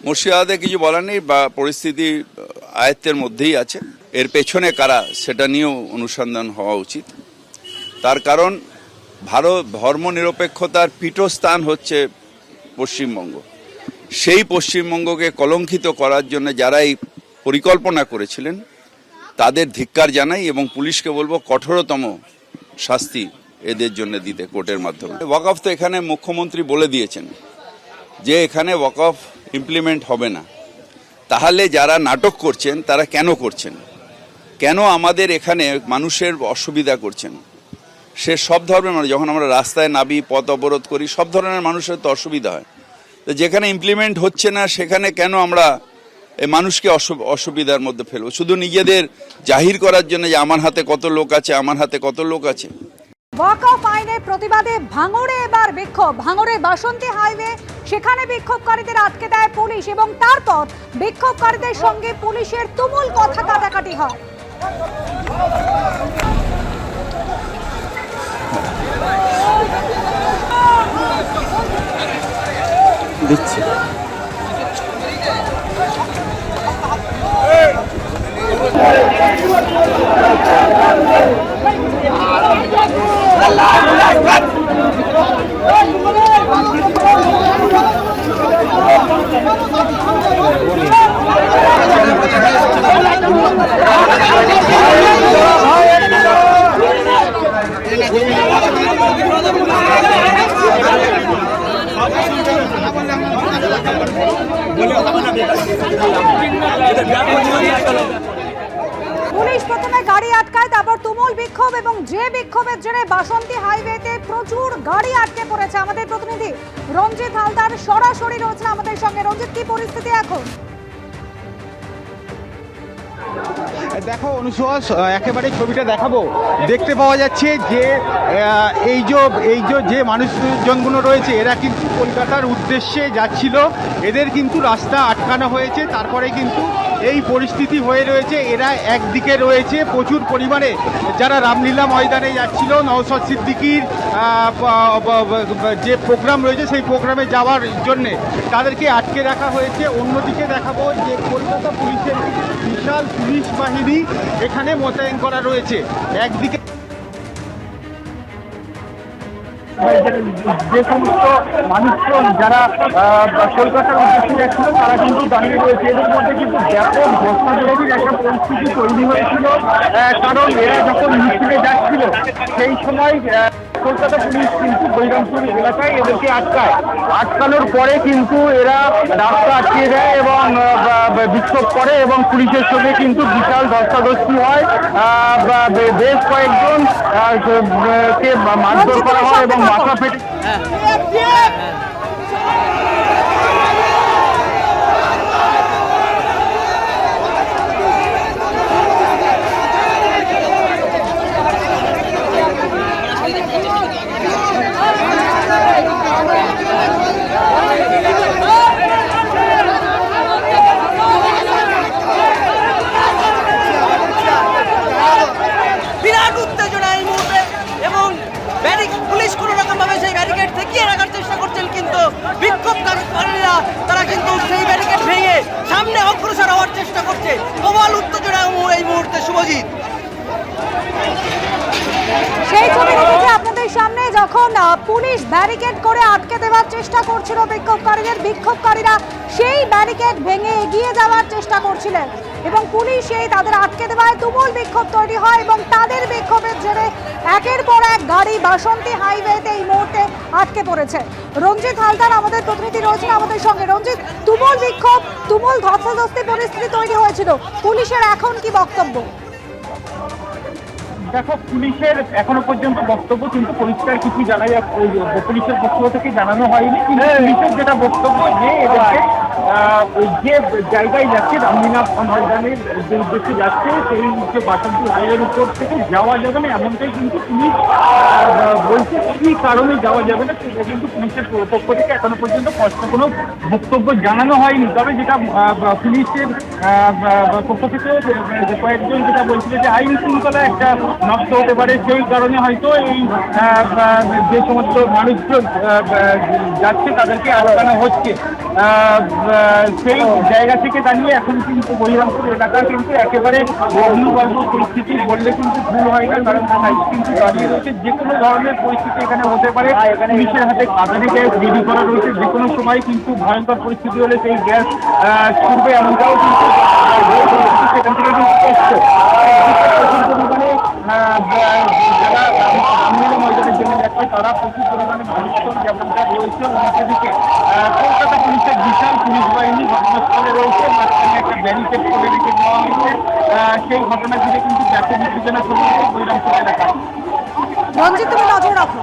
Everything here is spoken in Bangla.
মুর্শিদাবাদে কিছু বলার নেই, বা পরিস্থিতি আয়ত্তের মধ্যেই আছে। এর পেছনে কারা সেটা নিয়েও অনুসন্ধান হওয়া উচিত। তার কারণ ভারত ধর্মনিরপেক্ষতার পীঠস্থান হচ্ছে পশ্চিমবঙ্গ। সেই পশ্চিমবঙ্গকে কলঙ্কিত করার জন্য যারা এই পরিকল্পনা করেছিলেন তাদের ধিক্কার জানাই, এবং পুলিশকে বলবো কঠোরতম শাস্তি এদের জন্য দিতে কোর্টের মাধ্যমে। ওয়াকফ তো এখানে মুখ্যমন্ত্রী বলে দিয়েছেন যে এখানে ওয়াকফ ইমপ্লিমেন্ট হবে না। তাহলে যারা নাটক করছেন তারা কেন করছেন, কেন আমাদের এখানে মানুষের অসুবিধা করছেন? সে সব ধরনের মানুষ, যখন আমরা রাস্তায় নামি, পথ অবরোধ করি, সব ধরনের মানুষের তো অসুবিধা হয়। তো যেখানে ইমপ্লিমেন্ট হচ্ছে না সেখানে কেন আমরা এই মানুষকে অসুবিধার মধ্যে ফেলবো, শুধু নিজেদের জাহির করার জন্য যে আমার হাতে কত লোক আছে, আমার হাতে কত লোক আছে। ওয়াকফ আইনের প্রতিবাদে ভাঙড়ে এবার বিক্ষোভ। ভাঙড়ে বাসন্তী হাইওয়ে, সেখানে বিক্ষোভকারীদের আটকে দেয় পুলিশ এবং তারপর বিক্ষোভকারীদের সঙ্গে পুলিশের তুমুল কথা কাটাকাটি হয়। দিচ্ছি পুলিশ প্রথমে গাড়ি আটকায়, তারপর তুমুল বিক্ষোভ, এবং যে বিক্ষোভের জন্য বাসন্তী হাইওয়েতে প্রচুর গাড়ি আটকে পড়েছে। আমাদের প্রতিনিধি রঞ্জিত হালদার সরাসরি রয়েছেন আমাদের সঙ্গে। রঞ্জিত, কি পরিস্থিতি এখন? দেখো অনুসুয়া, একেবারে ছবিটা দেখাবো। দেখতে পাওয়া যাচ্ছে যে এই যে মানুষজনগুলো রয়েছে এরা কিন্তু কলকাতার উদ্দেশ্যে যাচ্ছিল, এদের কিন্তু রাস্তা আটকানো হয়েছে। তারপরে কিন্তু এই পরিস্থিতি হয়ে রয়েছে। এরা একদিকে রয়েছে প্রচুর পরিমাণে যারা রামলীলা ময়দানে যাচ্ছিল, নওশাদ সিদ্দিকীর যে প্রোগ্রাম রয়েছে সেই প্রোগ্রামে যাওয়ার জন্যে তাদেরকে আটকে রাখা হয়েছে। অন্যদিকে দেখাবো যে কলকাতা পুলিশের বিশাল পুলিশ বাহিনী এখানে মোতায়েন করা রয়েছে। একদিকে যে সমস্ত মানুষজন যারা কলকাতার উদ্দেশ্যে যাচ্ছিল তারা কিন্তু দাঁড়িয়ে রয়েছে। এদের মধ্যে কিন্তু ব্যাপক ঘটনাজনকীর একটা পরিস্থিতি তৈরি হয়েছিল, কারণ এরা যখন মিছিলে যাচ্ছিল সেই সময় কলকাতা পুলিশ কিন্তু বৈরামপুর এলাকায় এদেরকে আটকানোর পরে কিন্তু এরা রাস্তা আটকিয়ে দেয় এবং বিক্ষোভ করে, এবং পুলিশের সঙ্গে কিন্তু বিশাল ধস্তাধস্তি হয়। বেশ কয়েকজন কে মারধর করা হয় এবং মাথা ফেটে। বিরাট উত্তেজনা এই মুহূর্তে, এবং পুলিশ কোনো রকম ভাবে সেই ব্যারিকেড ঠেকিয়ে রাখার চেষ্টা করছেন, কিন্তু বিক্ষোভকারীরা তারা কিন্তু সেই ব্যারিকেড ভেঙে সামনে অগ্রসর হওয়ার চেষ্টা করছে। প্রবল উত্তেজনা এই মুহূর্তে। শুভজিৎ, সেই ছবি দেখেছি আপনাদের সামনে, যখন পুলিশ ব্যারিকেড করে আটকে দেওয়ার চেষ্টা করছিল বিক্ষোভকারীরা সেই ব্যারিকেড ভেঙে এগিয়ে যাওয়ার চেষ্টা করছিলেন, এবং পুলিশ এই তাদের আটকে দেওয়ায় তুমুল বিক্ষোভ তৈরি হয়, এবং তাদের বিক্ষোভের জেরে একের পর এক গাড়ি বাসন্তী হাইওয়েতে এই মুহূর্তে আটকে পড়েছে। রঞ্জিত হালদার আমাদের প্রতিনিধি রয়েছেন আমাদের সঙ্গে। রঞ্জিত, তুমুল বিক্ষোভ, তুমুল ধস্তাধস্তি পরিস্থিতি তৈরি হয়েছিল, পুলিশের এখন কি বক্তব্য? দেখো, পুলিশের এখনো পর্যন্ত বক্তব্য কিন্তু পরিষ্কার কিছু জানা যাচ্ছে, পুলিশের পক্ষ থেকে জানানো হয়নি। কিন্তু পুলিশের যেটা বক্তব্য যে এদেরকে যে জায়গায় যাচ্ছে রামলীলা ময়দানের যে উদ্দেশ্যে যাচ্ছে সেই যে বাসন্তী হাইওয়ের উপর থেকে যাওয়া যাবে না, এমনটাই কিন্তু পুলিশ বলছে। কি কারণে যাওয়া যাবে না সেটা কিন্তু পুলিশের পক্ষ থেকে এখনো পর্যন্ত স্পষ্ট কোনো বক্তব্য জানানো হয়নি। তবে যেটা পুলিশের পক্ষ থেকে কয়েকজন যেটা বলছিল যে আইন শৃঙ্খলা একটা নষ্ট হতে পারে, সেই কারণে হয়তো এই যে সমস্ত মানুষজন যাচ্ছে তাদেরকে আটকানো হচ্ছে। সেই জায়গা থেকে দাঁড়িয়ে এখন কিন্তু বহিরামপুর এলাকা কিন্তু একেবারে অগ্নিগর্ভ পরিস্থিতি বললে কিন্তু ভুল হয় না, কারণ সাইড কিন্তু দাঁড়িয়ে রয়েছে। যে কোনো ধরনের পরিস্থিতি এখানে হতে পারে। পুলিশের হাতে কাঁদানে গ্যাস রেডি করা রয়েছে, যে কোনো সময় কিন্তু ভয়ঙ্কর পরিস্থিতি হলে সেই গ্যাস ছুটবে, এমনটাও কিন্তু সেখান থেকে কিন্তু স্পষ্ট। যারা রামলীলা ময়দানের জন্য যাচ্ছে তারা প্রচুর পরিমাণে মানুষজন যেমনটা রয়েছে, অন্যদিকে কলকাতা পুলিশের বিশাল পুলিশ বাহিনী ঘটনাস্থলে রয়েছে, মাঝখানে একটা ব্যারিকেড করে রেখে দেওয়া হয়েছে। সেই ঘটনা ঘিরে কিন্তু ব্যাপক উত্তেজনা চলছে বৈরামপুর এলাকায়। রঞ্জিত, তুমি নজর রাখো।